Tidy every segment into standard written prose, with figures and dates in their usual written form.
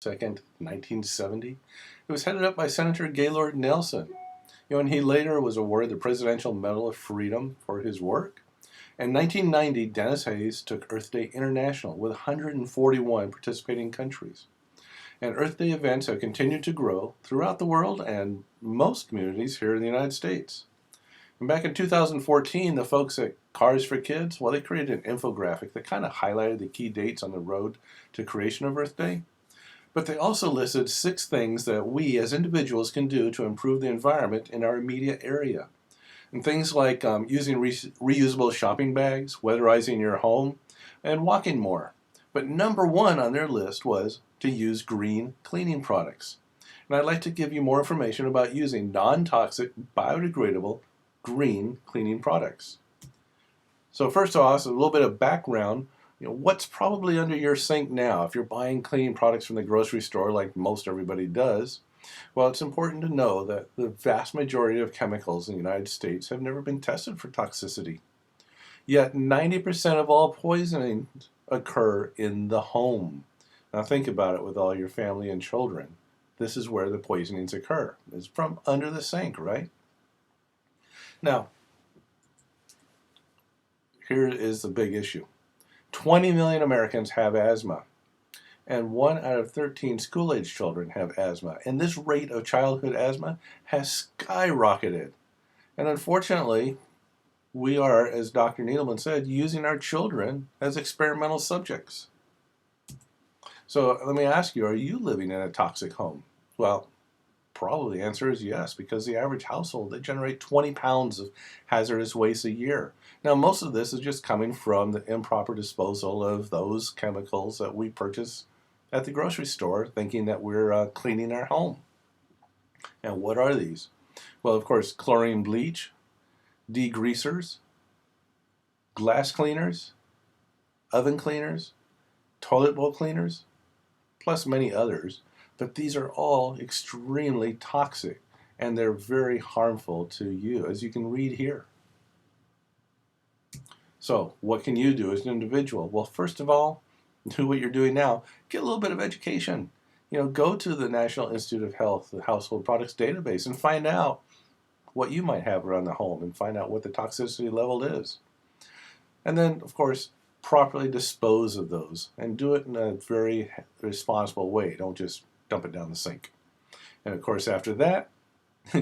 2nd, 1970. It was headed up by Senator Gaylord Nelson. And he later was awarded the Presidential Medal of Freedom for his work. In 1990, Dennis Hayes took Earth Day International with 141 participating countries. And Earth Day events have continued to grow throughout the world and most communities here in the United States. And back in 2014, the folks at Cars for Kids, well, they created an infographic that kind of highlighted the key dates on the road to creation of Earth Day. But they also listed 6 things that we as individuals can do to improve the environment in our immediate area. And things like using reusable shopping bags, weatherizing your home, and walking more. But number 1 on their list was to use green cleaning products. And I'd like to give you more information about using non-toxic, biodegradable, green cleaning products. So first off, a little bit of background. What's probably under your sink now if you're buying cleaning products from the grocery store like most everybody does? Well, it's important to know that the vast majority of chemicals in the United States have never been tested for toxicity. Yet 90% of all poisonings occur in the home. Now think about it with all your family and children. This is where the poisonings occur. It's from under the sink, right? Now, here is the big issue. 20 million Americans have asthma, and 1 out of 13 school-age children have asthma. And this rate of childhood asthma has skyrocketed. And unfortunately, we are, as Dr. Needleman said, using our children as experimental subjects. So let me ask you, are you living in a toxic home? Well, probably the answer is yes, because the average household, they generate 20 pounds of hazardous waste a year. Now, most of this is just coming from the improper disposal of those chemicals that we purchase at the grocery store, thinking that we're cleaning our home. And what are these? Well, of course, chlorine bleach, degreasers, glass cleaners, oven cleaners, toilet bowl cleaners, plus many others. But these are all extremely toxic, and they're very harmful to you, as you can read here. So what can you do as an individual? Well, first of all, do what you're doing now. Get a little bit of education. Go to the National Institute of Health, the Household Products Database, and find out what you might have around the home and find out what the toxicity level is. And then, of course, properly dispose of those and do it in a very responsible way. Don't just dump it down the sink. And of course, after that,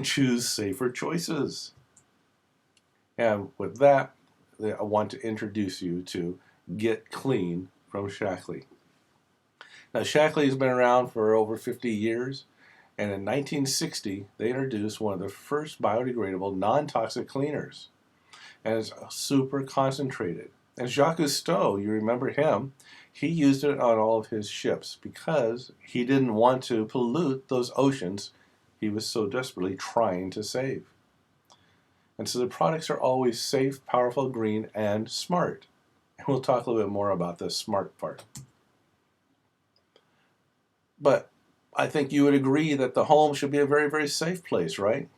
choose safer choices. And with that, I want to introduce you to Get Clean from Shaklee. Now, Shaklee has been around for over 50 years, and in 1960, they introduced one of the first biodegradable, non-toxic cleaners. And it's super concentrated. And Jacques Cousteau, you remember him, he used it on all of his ships because he didn't want to pollute those oceans he was so desperately trying to save. And so the products are always safe, powerful, green, and smart. And we'll talk a little bit more about the smart part. But I think you would agree that the home should be a very, very safe place, right?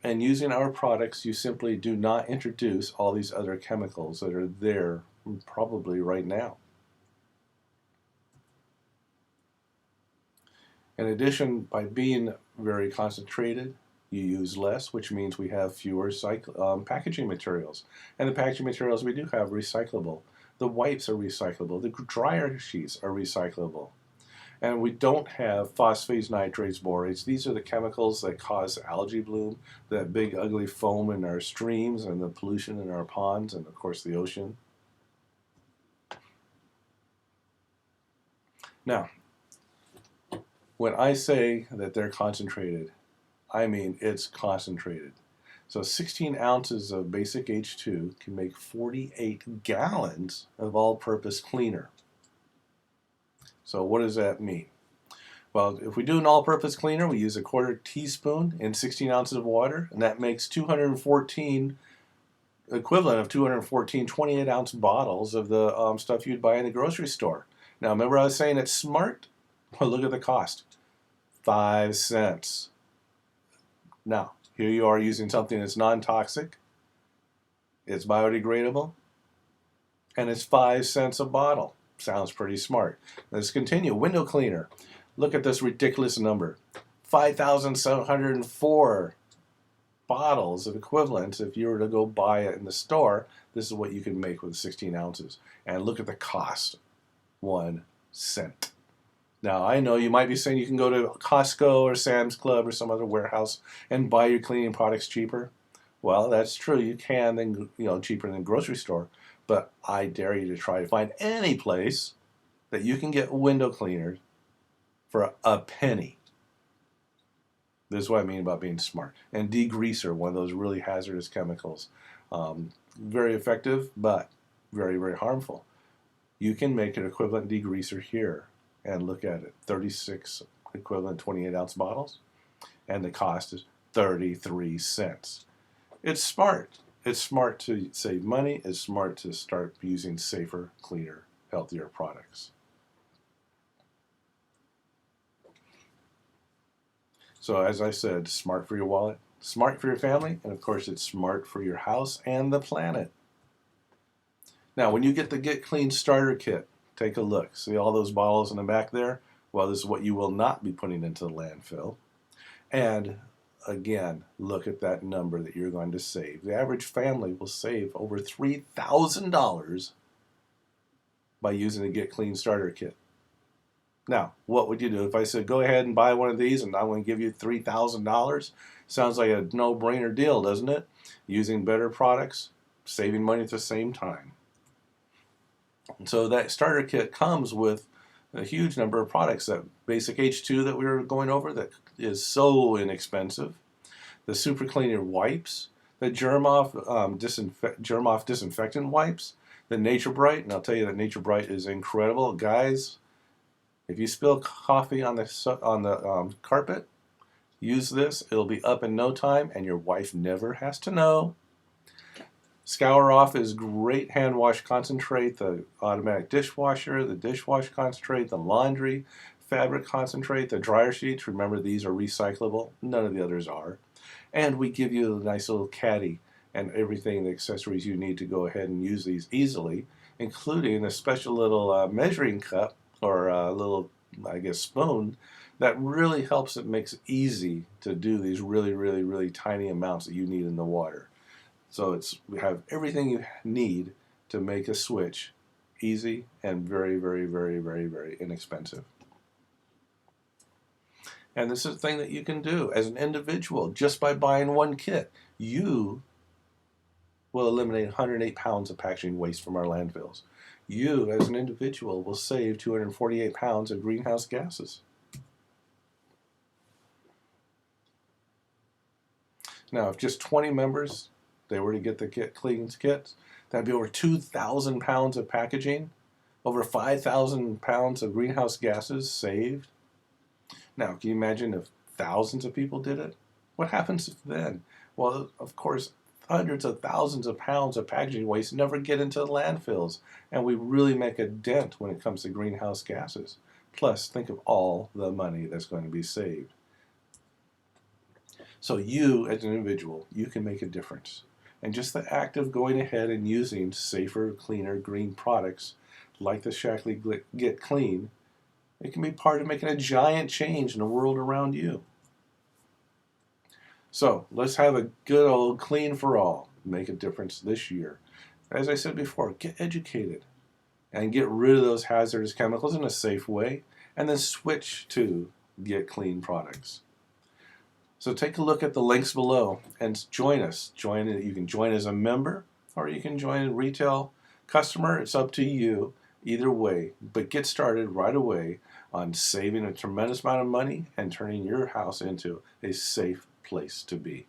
And using our products, you simply do not introduce all these other chemicals that are there probably right now. In addition, by being very concentrated, you use less, which means we have fewer packaging materials. And the packaging materials we do have are recyclable. The wipes are recyclable. The dryer sheets are recyclable. And we don't have phosphates, nitrates, borates. These are the chemicals that cause algae bloom, that big ugly foam in our streams, and the pollution in our ponds, and of course the ocean. Now, when I say that they're concentrated, I mean it's concentrated. So 16 ounces of basic H2 can make 48 gallons of all-purpose cleaner. So what does that mean? Well, if we do an all-purpose cleaner, we use a 1/4 teaspoon in 16 ounces of water, and that makes 214, equivalent of 214 28-ounce bottles of the stuff you'd buy in the grocery store. Now, remember I was saying it's smart? Well, look at the cost. 5 cents. Now, here you are using something that's non-toxic, it's biodegradable, and it's 5 cents a bottle. Sounds pretty smart. Let's continue. Window cleaner. Look at this ridiculous number. 5,704 bottles of equivalents. If you were to go buy it in the store, this is what you can make with 16 ounces. And look at the cost, 1 cent. Now, I know you might be saying you can go to Costco or Sam's Club or some other warehouse and buy your cleaning products cheaper. Well, that's true. You can, then, cheaper than the grocery store. But I dare you to try to find any place that you can get window cleaners for a penny. This is what I mean about being smart. And degreaser, one of those really hazardous chemicals. Very effective, but very, very harmful. You can make an equivalent degreaser here. And look at it, 36 equivalent 28-ounce bottles. And the cost is 33 cents. It's smart. It's smart to save money. It's smart to start using safer, cleaner, healthier products. So as I said, smart for your wallet, smart for your family, and of course it's smart for your house and the planet. Now, when you get the Get Clean Starter Kit, take a look. See all those bottles in the back there? Well, this is what you will not be putting into the landfill. And again, look at that number that you're going to save. The average family will save over $3,000 by using the Get Clean Starter Kit. Now, what would you do if I said, go ahead and buy one of these and I'm going to give you $3,000? Sounds like a no-brainer deal, doesn't it? Using better products, saving money at the same time. And so that starter kit comes with a huge number of products. That basic H2 that we were going over that is so inexpensive. The Super Cleaner wipes, the germ off disinfectant wipes, the Nature Bright, and I'll tell you that Nature Bright is incredible. Guys, if you spill coffee on the carpet, use this. It'll be up in no time, and your wife never has to know. Scour Off is great hand wash concentrate, the automatic dishwasher, the dishwash concentrate, the laundry fabric concentrate, the dryer sheets. Remember, these are recyclable. None of the others are. And we give you a nice little caddy and everything, the accessories you need to go ahead and use these easily, including a special little measuring cup or a little, I guess, spoon that really helps. It makes it easy to do these really, really, really tiny amounts that you need in the water. So we have everything you need to make a switch easy and very, very, very, very, very inexpensive. And this is a thing that you can do as an individual just by buying one kit. You will eliminate 108 pounds of packaging waste from our landfills. You, as an individual, will save 248 pounds of greenhouse gases. Now, if just 20 members, they were to get the Get Clean kits, that'd be over 2,000 pounds of packaging, over 5,000 pounds of greenhouse gases saved. Now, can you imagine if thousands of people did it? What happens then? Well, of course, hundreds of thousands of pounds of packaging waste never get into the landfills, and we really make a dent when it comes to greenhouse gases. Plus, think of all the money that's going to be saved. So you, as an individual, you can make a difference. And just the act of going ahead and using safer, cleaner, green products like the Shackley Get Clean, it can be part of making a giant change in the world around you. So let's have a good old clean for all. Make a difference this year. As I said before, get educated and get rid of those hazardous chemicals in a safe way, and then switch to Get Clean products. So take a look at the links below and join us. You can join as a member or you can join a retail customer. It's up to you either way. But get started right away on saving a tremendous amount of money and turning your house into a safe place to be.